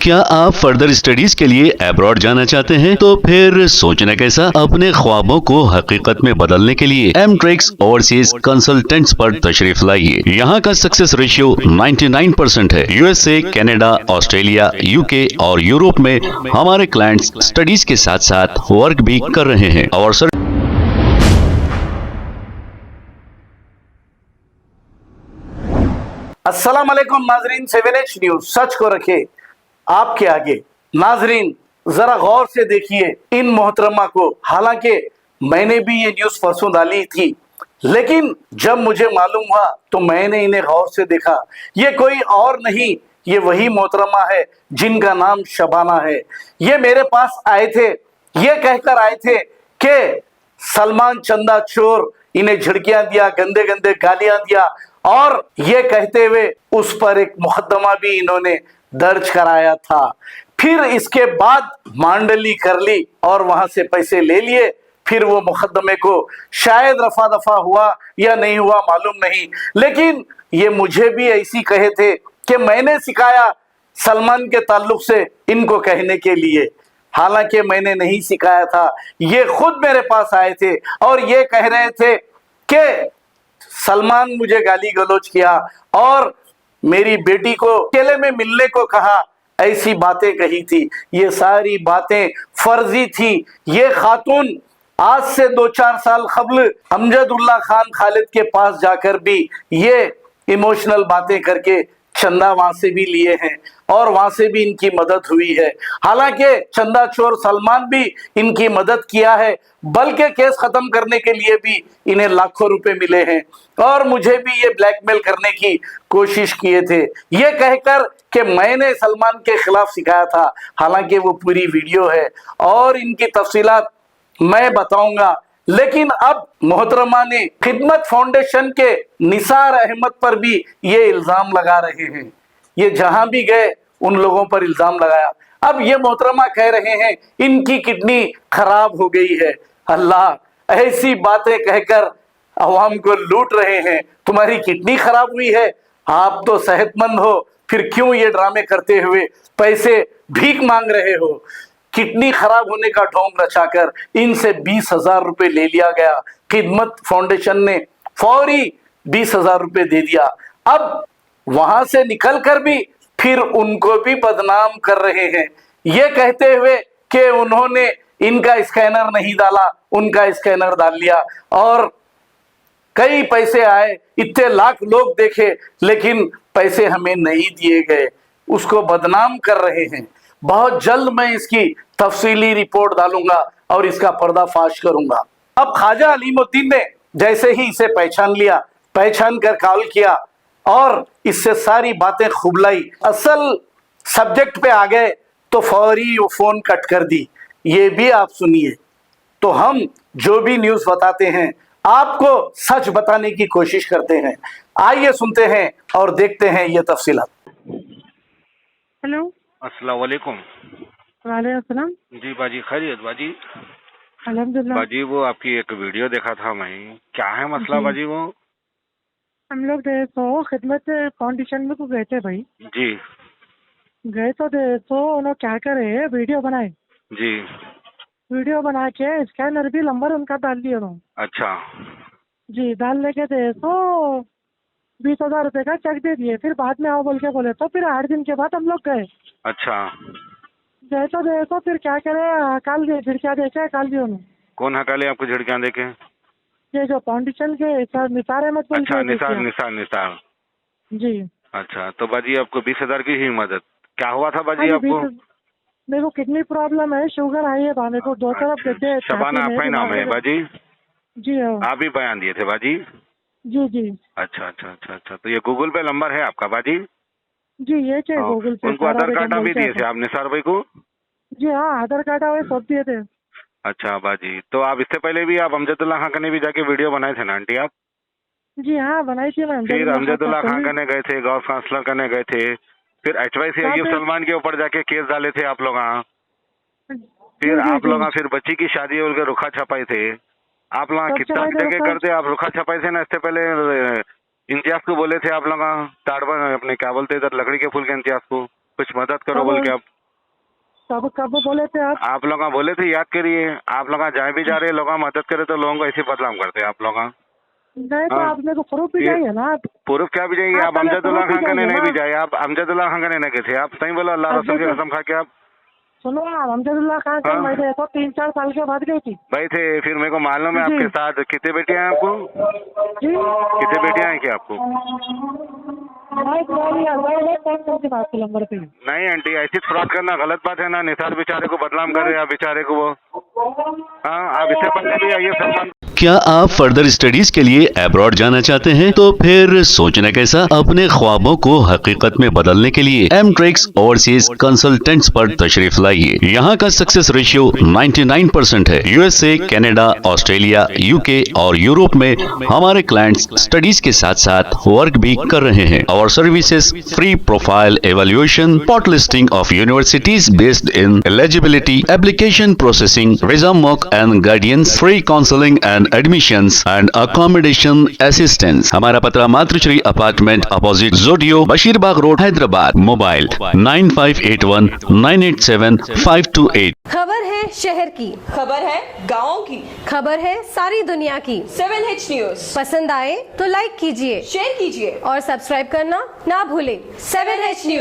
क्या आप further studies के लिए अब्रॉड जाना चाहते हैं? तो फिर सोचना कैसा, अपने ख्वाबों को हकीकत में बदलने के लिए एमट्रिक्स ओवरसीज कंसल्टेंट्स पर तशरीफ लाइए। यहाँ का सक्सेस रेशियो 99% है। यूएसए, कनाडा, ऑस्ट्रेलिया, यूके और यूरोप में हमारे क्लाइंट्स स्टडीज के साथ साथ वर्क भी कर रहे हैं और अस्सलाम वालेकुम नाजरीन, 7H न्यूज सच को रखे आपके आगे। नाजरीन जरा गौर से देखिए इन मोहतरमा को। हालांकि मैंने भी ये न्यूज परसों डाली थी, लेकिन जब मुझे मालूम हुआ तो मैंने इन्हें गौर से देखा। ये कोई और नहीं, ये वही मोहतरमा है जिनका नाम शबाना है। ये मेरे पास आए थे, ये कहकर आए थे कि सलमान चंदा चोर, इन्हें झिड़कियां दिया, गंदे गंदे गालियां दिया, और ये कहते हुए उस पर एक मुकदमा भी इन्होंने दर्ज कराया था। फिर इसके बाद मांडली कर ली और वहां से पैसे ले लिए। फिर वो मुकदमे को शायद रफा दफा हुआ या नहीं हुआ मालूम नहीं, लेकिन ये मुझे भी ऐसी कहे थे कि मैंने सिखाया सलमान के ताल्लुक से इनको कहने के लिए। हालांकि मैंने नहीं सिखाया था, ये खुद मेरे पास आए थे और ये कह रहे थे कि सलमान मुझे गाली गलौज किया और मेरी बेटी को अकेले में मिलने को कहा, ऐसी बातें कही थी। ये सारी बातें फर्जी थी। ये खातून आज से 2-4 साल कबल अमजदुल्ला खान खालिद के पास जाकर भी ये इमोशनल बातें करके चंदा वहां से भी लिए हैं और वहां से भी इनकी मदद हुई है। हालांकि चंदा चोर सलमान भी इनकी मदद किया है, बल्कि केस खत्म करने के लिए भी इन्हें लाखों रुपए मिले हैं और मुझे भी ये ब्लैकमेल करने की कोशिश किए थे, ये कहकर कि मैंने सलमान के खिलाफ सिखाया था। हालांकि वो पूरी वीडियो है और इनकी तफसीलात मैं बताऊंगा। लेकिन अब मोहतरमा ने खिदमत फाउंडेशन के निसार अहमद पर भी ये इल्जाम लगा रहे हैं। ये जहां भी गए उन लोगों पर इल्जाम लगाया। अब ये मोहतरमा कह रहे हैं इनकी किडनी खराब हो गई है। अल्लाह, ऐसी बातें कहकर अवाम को लूट रहे हैं। तुम्हारी किडनी खराब हुई है, आप तो सेहतमंद हो, फिर क्यों ये ड्रामे करते हुए पैसे भीख मांग रहे हो? किडनी खराब होने का ढोंग रचाकर इनसे 20,000 रुपए ले लिया गया। खिदमत फाउंडेशन ने फौरी 20,000 रुपए दे दिया। अब वहां से निकलकर भी फिर उनको भी बदनाम कर रहे हैं, ये कहते हुए कि उन्होंने इनका स्कैनर नहीं डाला, उनका स्कैनर डाल लिया और कई पैसे आए, इतने लाख लोग देखे, लेकिन पैसे हमें नहीं दिए गए। उसको बदनाम कर रहे हैं। बहुत जल्द मैं इसकी तफसीली रिपोर्ट डालूंगा और इसका पर्दाफाश करूंगा। अब ख्वाजा अलीमुद्दीन ने जैसे ही इसे पहचान लिया, पहचान कर कॉल किया और इससे सारी बातें खुबलाई, असल सब्जेक्ट पे आ गए तो फौरी वो फोन कट कर दी। ये भी आप सुनिए। तो हम जो भी न्यूज बताते हैं आपको सच बताने की कोशिश करते हैं। आइए सुनते हैं और देखते हैं ये तफसीलात। हेलो, अस्सलाम वालेकुम। वालेकुम अस्सलाम। जी बाजी, खैरियत बाजी? अल्हम्दुलिल्लाह। बाजी वो आपकी एक वीडियो देखा था मैं, क्या है मसला बाजी? वो हम लोग तो खिदमत फाउंडेशन में को गए थे भाई। जी गए तो उन्होंने क्या करे, वीडियो बनाए, जी। वीडियो बना के स्कैनर भी नंबर उनका डाल दिया उन्होंने। अच्छा जी, डाल लेके तो 20,000 रुपए का चेक दे दिए। फिर बाद में आओ बोल के बोले, तो फिर 8 दिन के बाद हम लोग गए। अच्छा, गए तो फिर क्या करे, काल दिए, फिर क्या देखे, काल दिए उन्होंने। कौन हकाले आपको झिड़कियां देके? ये जो फाउंडेशन के निसार अहमद बोल अच्छा, के निसार निसार निसार। जी। अच्छा, तो बाजी आपको 20,000 की ही मदद, क्या हुआ था बाजी हाँ, आपको? मेरे को किडनी प्रॉब्लम है, शुगर हाई है, मेरे को 2 तरफ गड्ढे हैं शबाना छाती में, आपका ही नाम है दिमाग में। बाजी? जी हाँ। आप ही बयान दिए थे बाजी? जी जी अच्छा अच्छा अच्छा अच्छा, तो ये गूगल पे नंबर है आपका बाजी? जी, ये क्या गूगल पे उनको आधार कार्ड भी दिए थे आप निसार भाई को? जी हाँ, आधार कार्ड है, सब दिए थे। अच्छा बाजी, तो आप इससे पहले भी आप अमजदुल्ला खान कने भी जाके वीडियो बनाए थे ना आंटी आप? जी हाँ, बनाई थी मैं। फिर अमजदुल्ला खान कने गए थे, गौस कांसलर कने गए थे, फिर HYC अयूब सलमान के ऊपर जाके केस डाले थे आप लोग। फिर आप लोग फिर बच्ची की शादी बोल के रुखा छपाई थे आप लोग। कितना जगह करते आप रुखा छपाई थे ना? इससे पहले इम्तियाज को बोले थे आप लोग, ताड़बन अपने क्या बोलते इधर लकड़ी के फूल के इम्तियाज को कुछ मदद करो बोल के आप। कब बोले थे आप लोग बोले थे, याद करिए। आप लोग जहाँ भी जा रहे लोग मदद करे तो लोगों को ऐसे बदनाम करते हैं आप लोग। नहीं तो आप मेरे को प्रूफ भी चाहिए ना। आप प्रूफ क्या भी चाहिए? आप अमजदुल्ला खान कने नहीं भी जाए, आप अमजदुल्ला खान कने नहीं गए थे। आप सही बोलो, अल्लाह रसूल की कसम खा के। आप सुनो, अमजदुल्ला खान के मैं तो 3-4 साल के बाद गई थी भाई थे। फिर मेरे को मालूम है आपके साथ कितने बेटियां हैं आपको? जी। कितने बेटियां हैं क्या आपको? नंबर पे नहीं आंटी, ऐसी फ्रॉड करना गलत बात है ना। निसार बेचारे को बदनाम कर रहे हैं आप, बेचारे को वो। हाँ, आप इससे पहले भी आइए सलमान। क्या आप फर्दर स्टडीज के लिए अब्रॉड जाना चाहते हैं? तो फिर सोचना कैसा? अपने ख्वाबों को हकीकत में बदलने के लिए एमट्रिक्स ओवरसीज कंसल्टेंट्स पर तशरीफ लाइए। यहाँ का सक्सेस रेशियो 99% है। यूएसए, कनाडा, ऑस्ट्रेलिया, यूके और यूरोप में हमारे क्लाइंट्स स्टडीज के साथ साथ वर्क भी कर रहे हैं। और services free profile evaluation, pot listing of universities based in eligibility, application processing, visa mock and guidance, free counselling and admissions and accommodation assistance. हमारा पता मातृश्री अपार्टमेंट अपोजिट जोडियो, बशीरबाग रोड, हैदराबाद। मोबाइल 9581987528। खबर है शहर की, खबर है गाँव की, खबर है सारी दुनिया की। 7H न्यूज पसंद आए तो लाइक कीजिए, शेयर कीजिए और सब्सक्राइब करना ना भूलें। 7H news.